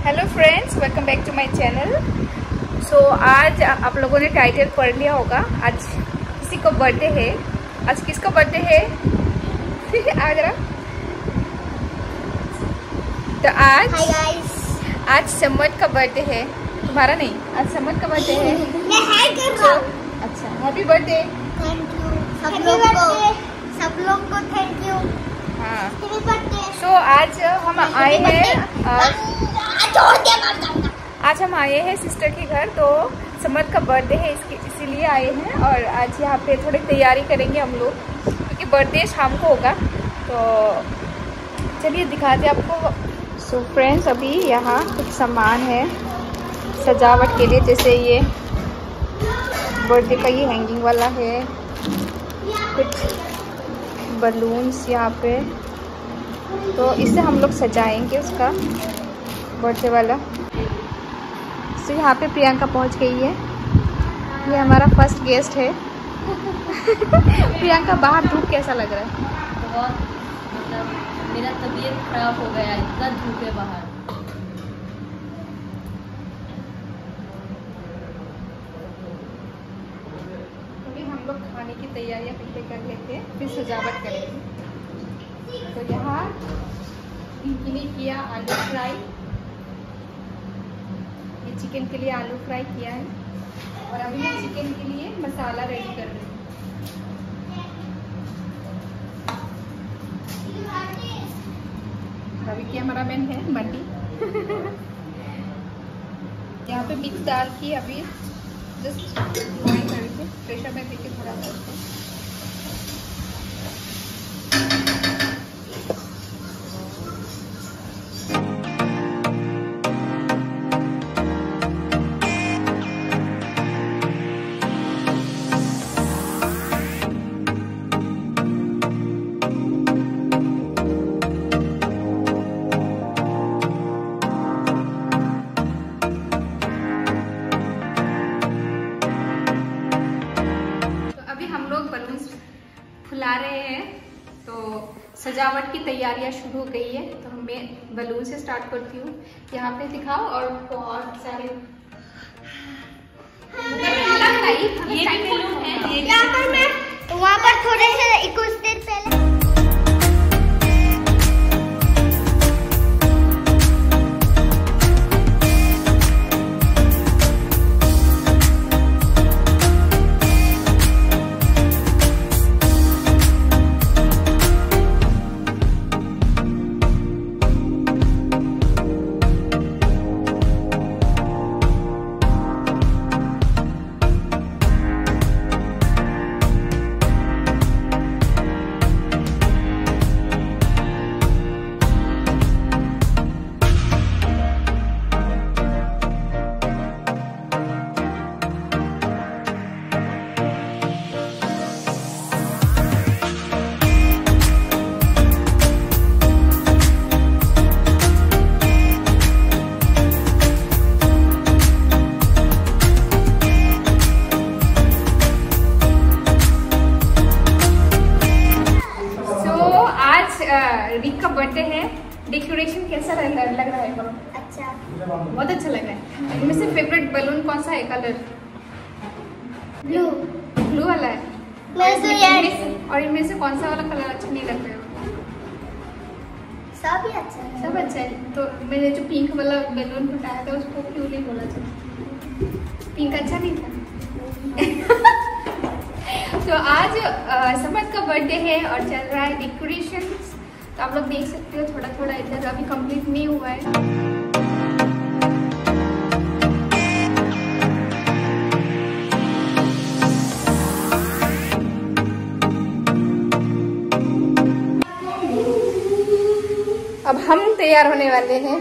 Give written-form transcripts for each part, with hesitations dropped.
Hello friends, welcome back to my channel. So आज आप लोगों ने टाइटल पढ़ लिया होगा, आज किसी को बर्थडे है। आज किसका बर्थडे है? आ जरा। तो आज समद का बर्थडे है। तुम्हारा नहीं, आज समद का बर्थडे है। अच्छा, हैप्पी बर्थडे। थैंक यू सब लोग को थैंक यू। हाँ, तो आज हम आए हैं आज हम आए हैं सिस्टर के घर। तो समद का बर्थडे है, इसीलिए आए हैं। और आज यहाँ पे थोड़ी तैयारी करेंगे हम लोग, क्योंकि बर्थडे शाम को होगा। तो चलिए दिखाते आपको। सो फ्रेंड्स, अभी यहाँ कुछ सामान है सजावट के लिए, जैसे ये बर्थडे का ये हैंगिंग वाला है, कुछ बलून्स यहाँ पे। तो इससे हम लोग सजाएंगे उसका बर्थडे वाला। तो यहाँ पे प्रियंका पहुँच गई है। ये हमारा फर्स्ट गेस्ट है। प्रियंका, बाहर धूप कैसा लग रहा है? बहुत, मतलब मेरा तबीयत खराब हो गया, इतना धूप है बाहर। अभी हम लोग खाने की तैयारियां पीछे कर लेते हैं, फिर सजावट करेंगे। तो यहाँ इनके लिए किया आलू फ्राई, ये चिकन के लिए आलू फ्राई किया है। और अभी मैं चिकन के लिए मसाला रेडी कर रही हूँ। अभी कैमरामैन है बंटी। यहाँ पे मिक्स दाल की अभी जस्ट बॉइल करके प्रेशर में देके थोड़ा सा फुला रहे हैं। तो सजावट की तैयारियां शुरू हो गई है। तो मैं बलून से स्टार्ट करती हूँ। यहाँ पे दिखाओ और बहुत सारे ये बलून है। यहाँ पर मैं वहाँ पर थोड़े से कुछ देर पहले रिक का बर्थडे है। डेकोरेशन कैसा लग रहा है? अच्छा, बहुत अच्छा लग रहा है। इनमें से फेवरेट बलून कौन सा है? कलर ब्लू वाला है। और इनमें से कौन सा वाला कलर अच्छा नहीं लग रहा है? सब ही अच्छा है। सब अच्छा है। तो मैंने जो पिंक वाला बलून फटाया था उसको क्यों नहीं बोला था? पिंक अच्छा नहीं था। तो आज समद का बर्थडे है और चल रहा है डेकोरेशन। तो आप लोग देख सकते हो थोड़ा थोड़ा इधर अभी कंप्लीट नहीं हुआ है। अब हम तैयार होने वाले हैं।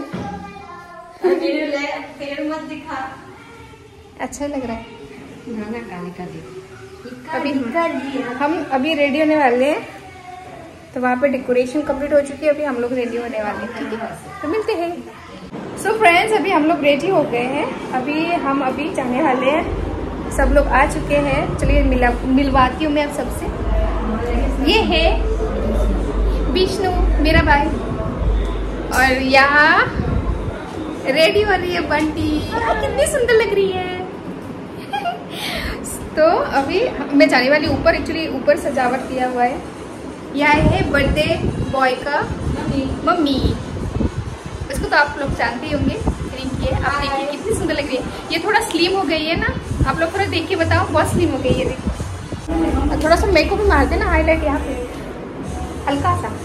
पैर मत दिखा। अच्छा लग रहा है। काली का अभी हम अभी रेडी होने वाले हैं। तो वहाँ पे डेकोरेशन कंप्लीट हो चुकी है। अभी हम लोग रेडी होने वाले हैं, तो मिलते हैं। सो फ्रेंड्स, अभी हम लोग रेडी हो गए हैं। अभी जाने वाले हैं। सब लोग आ चुके हैं। चलिए मिलवाती हूँ मैं आप सबसे। ये है विष्णु, मेरा भाई। और यहाँ रेडी हो रही है बंटी, कितनी सुंदर लग रही है। तो अभी मैं जाने वाली ऊपर, एक्चुअली ऊपर सजावट किया हुआ है। यह है बर्थडे बॉय का मम्मी। इसको तो आप लोग जानते ही होंगे, रिंकी है। आप देखिए कितनी सुंदर लग रही है। ये थोड़ा स्लिम हो गई है ना, आप लोग थोड़ा देख के बताओ, बहुत स्लिम हो गई है। देखो थोड़ा सा मेकअप भी मार देना, हाईलाइट यहाँ पे हल्का सा।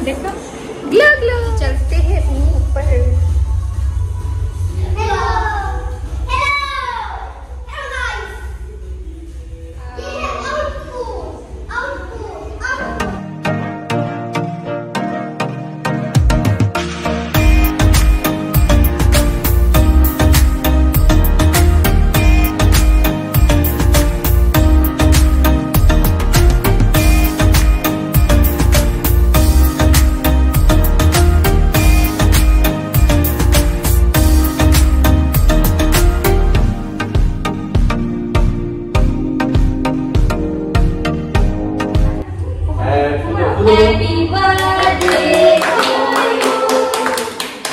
देखो ग्लो ग्लो चलते हैं ऊपर। Happy birthday to you.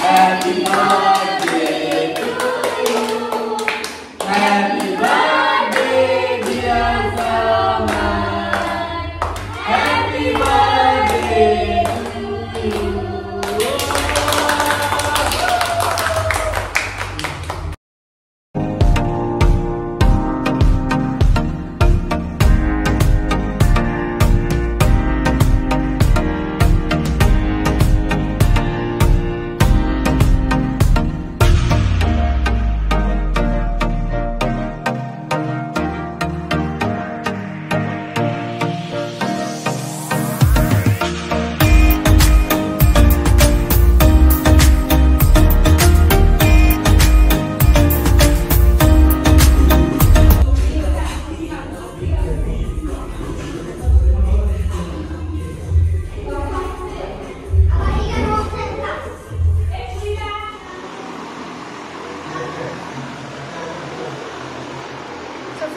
Happy birthday to you. Happy birthday dear Samad. Happy birthday to you.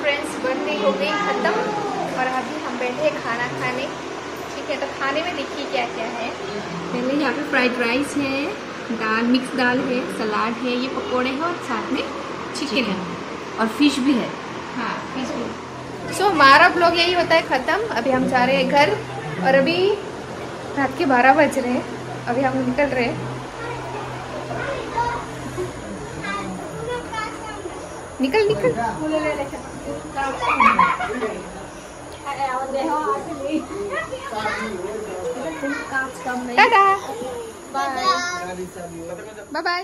Friends birthday हो गई ख़त्म और अभी हम बैठे हैं खाना खाने। ठीक है, तो खाने में देखिए क्या क्या है। पहले यहाँ पे फ्राइड राइस है, दाल मिक्स दाल है, सलाद है, ये पकोड़े हैं और साथ में चिकन है और फिश भी है। हाँ फिश भी। सो हमारा ब्लॉग यही होता है ख़त्म। अभी हम जा रहे हैं घर और अभी रात के 12 बज रहे हैं। अभी हम निकल रहे हैं। निकल निकल टाटा बाय बाय।